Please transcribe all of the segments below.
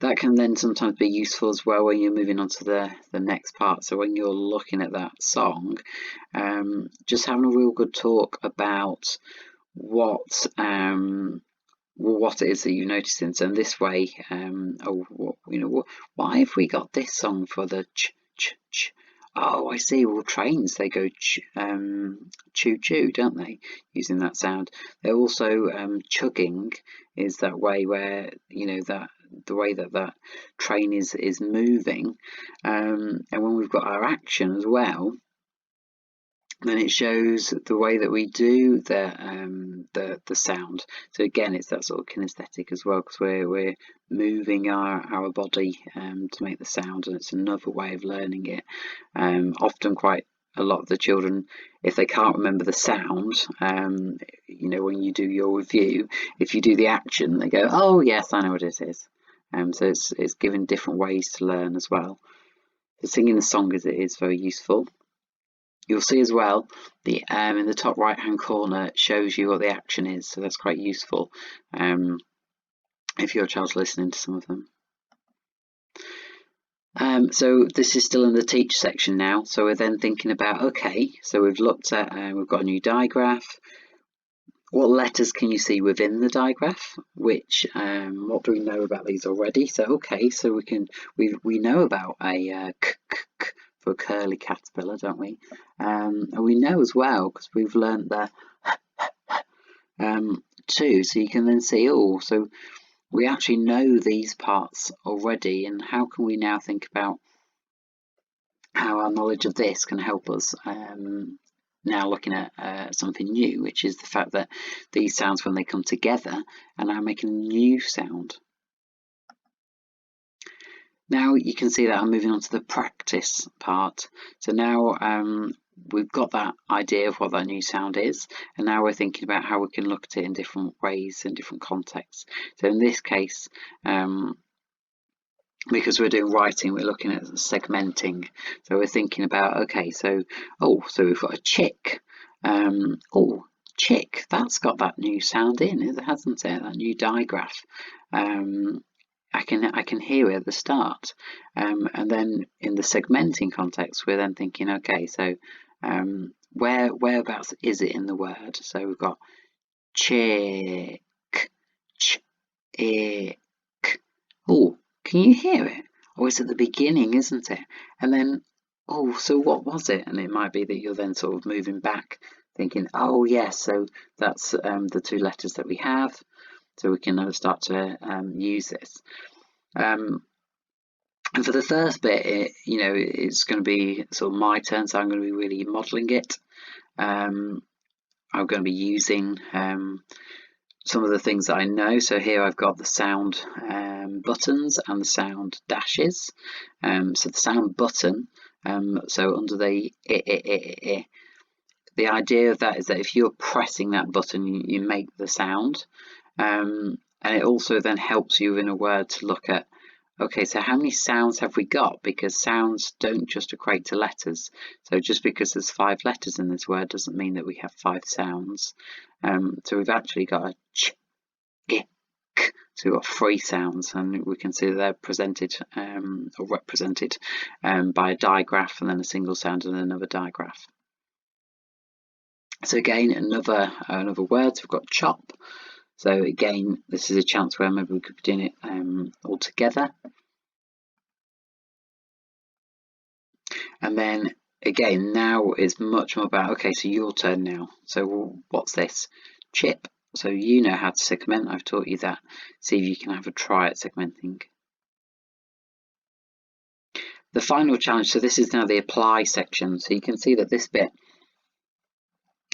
That can then sometimes be useful as well when you're moving on to the next part. So when you're looking at that song, just having a real good talk about what it is that you notice in. So in this way, why have we got this song for the ch ch ch? Oh, I see. Well, trains, they go choo choo, don't they? Using that sound. They're also chugging is that way where that the way that train is moving, and when we've got our action as well, then it shows the way that we do the sound. So again, it's that sort of kinesthetic as well, because we're moving our body to make the sound, and it's another way of learning it. Often quite a lot of the children, if they can't remember the sound, when you do your review, if you do the action, they go, oh yes, I know what it is. So it's given different ways to learn as well. So singing the song is very useful. You'll see as well the in the top right hand corner it shows you what the action is, so that's quite useful if your child's listening to some of them. So this is still in the teach section now, so we're then thinking about, okay, so we've looked at, we've got a new digraph. What letters can you see within the digraph? What do we know about these already? So okay, so we know about a k, k, k for a curly caterpillar, don't we? And we know as well, because we've learnt the too, so you can then see, so we actually know these parts already, and how can we now think about how our knowledge of this can help us now looking at something new, which is the fact that these sounds, when they come together, are now making a new sound. Now you can see that I'm moving on to the practice part. So now we've got that idea of what that new sound is, and now we're thinking about how we can look at it in different ways, in different contexts. So in this case, because we're doing writing, we're looking at segmenting. So we're thinking about, okay, so we've got a chick. Chick, that's got that new sound in it, hasn't it? That new digraph. I can hear it at the start, and then in the segmenting context, we're then thinking, okay, so whereabouts is it in the word? So we've got chick, chick. Oh, can you hear it? Oh, it's at the beginning, isn't it? And then, so what was it? And it might be that you're then sort of moving back, thinking, oh yes, so that's the two letters that we have. So we can start to use this. And for the first bit, it's going to be sort of my turn, so I'm going to be really modelling it. I'm going to be using some of the things that I know. So here I've got the sound buttons and the sound dashes. So the sound button, so under the the idea of that is that if you're pressing that button, you make the sound. And it also then helps you in a word to look at, okay, so how many sounds have we got? Because sounds don't just equate to letters. So just because there's 5 letters in this word doesn't mean that we have 5 sounds. So we've actually got a ch, I, k. So we've got 3 sounds, and we can see that they're presented or represented by a digraph, and then a single sound and another digraph. So again, another word. So we've got chop. So again, this is a chance where maybe we could be doing it all together. And then again, now it's much more about, okay, so your turn now. So what's this? Chip. So you know how to segment. I've taught you that. See if you can have a try at segmenting. The final challenge, so this is now the apply section. So you can see that this bit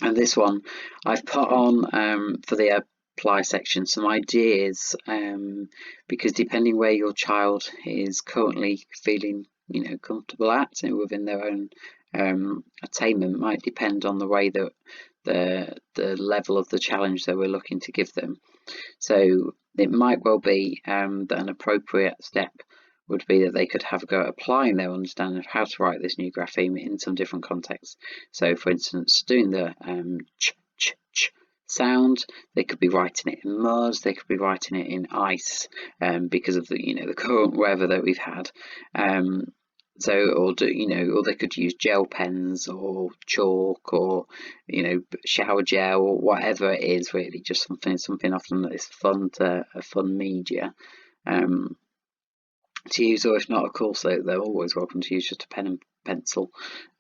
and this one, I've put on for the apply section some ideas, because depending where your child is currently feeling comfortable at within their own attainment might depend on the way that the level of the challenge that we're looking to give them. So it might well be that an appropriate step would be that they could have a go at applying their understanding of how to write this new grapheme in some different contexts. So for instance, doing the ch ch ch sound. They could be writing it in mud, they could be writing it in ice, because of the the current weather that we've had. Or they could use gel pens or chalk or shower gel or whatever it is, really, just something often that is a fun media to use, or if not, of course, they're always welcome to use just a pen and pencil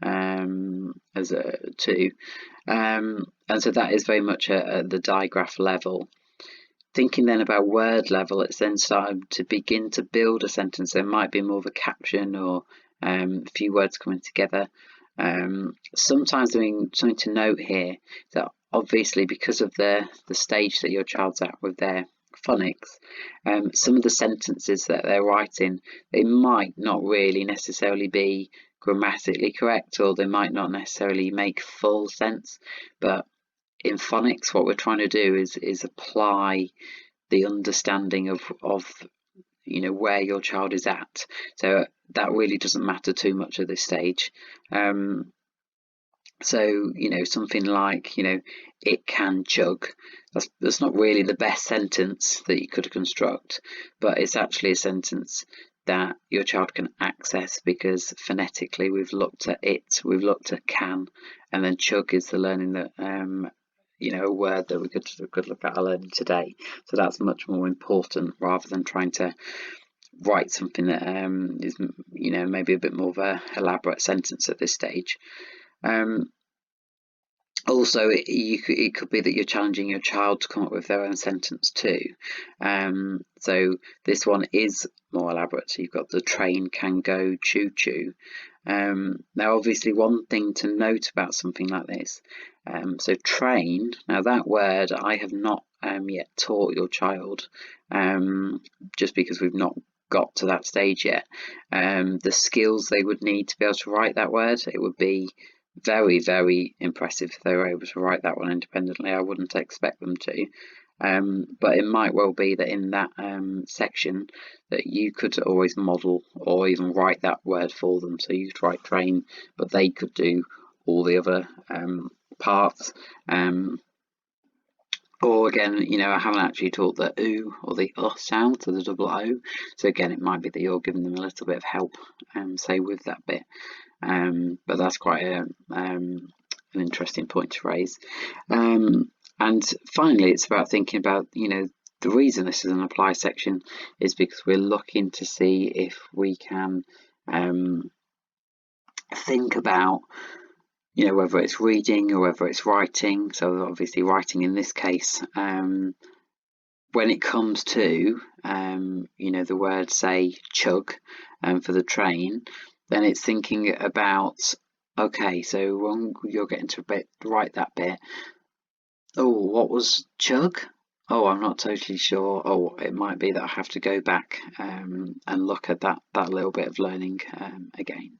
as a too. And so that is very much at the digraph level. Thinking then about word level, it's then starting to begin to build a sentence. There might be more of a caption or a few words coming together. Sometimes something to note here that obviously because of the stage that your child's at with their phonics, some of the sentences that they're writing, they might not really necessarily be grammatically correct, or they might not necessarily make full sense, but in phonics what we're trying to do is apply the understanding of where your child is at, so that really doesn't matter too much at this stage. So something like it can chug, that's not really the best sentence that you could construct, but it's actually a sentence that your child can access, because phonetically we've looked at can, and then chug is the learning that a word that we could look at our learning today. So that's much more important, rather than trying to write something that is maybe a bit more of a elaborate sentence at this stage. Also, it could be that you're challenging your child to come up with their own sentence too. So this one is more elaborate. So you've got the train can go choo choo. Now obviously one thing to note about something like this, so train, now that word I have not yet taught your child, just because we've not got to that stage yet. The skills they would need to be able to write that word, it would be very, very impressive if they were able to write that one independently. I wouldn't expect them to, but it might well be that in that section that you could always model or even write that word for them. So you could write train, but they could do all the other parts. Or again, I haven't actually taught the oo or the sound, so the double O. So again, it might be that you're giving them a little bit of help, say with that bit. But that's quite an interesting point to raise. And finally, it's about thinking about, the reason this is an apply section is because we're looking to see if we can think about, whether it's reading or whether it's writing. So obviously writing in this case, when it comes to, the word, say, chug, for the train, then it's thinking about, okay, so when you're getting to write that bit, oh, what was chug? Oh, I'm not totally sure. Oh, it might be that I have to go back and look at that little bit of learning again.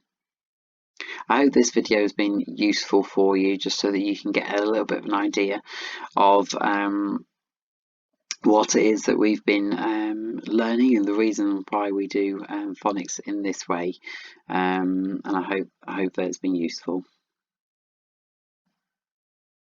I hope this video has been useful for you, just so that you can get a little bit of an idea of what it is that we've been learning and the reason why we do phonics in this way, and I hope that it's been useful.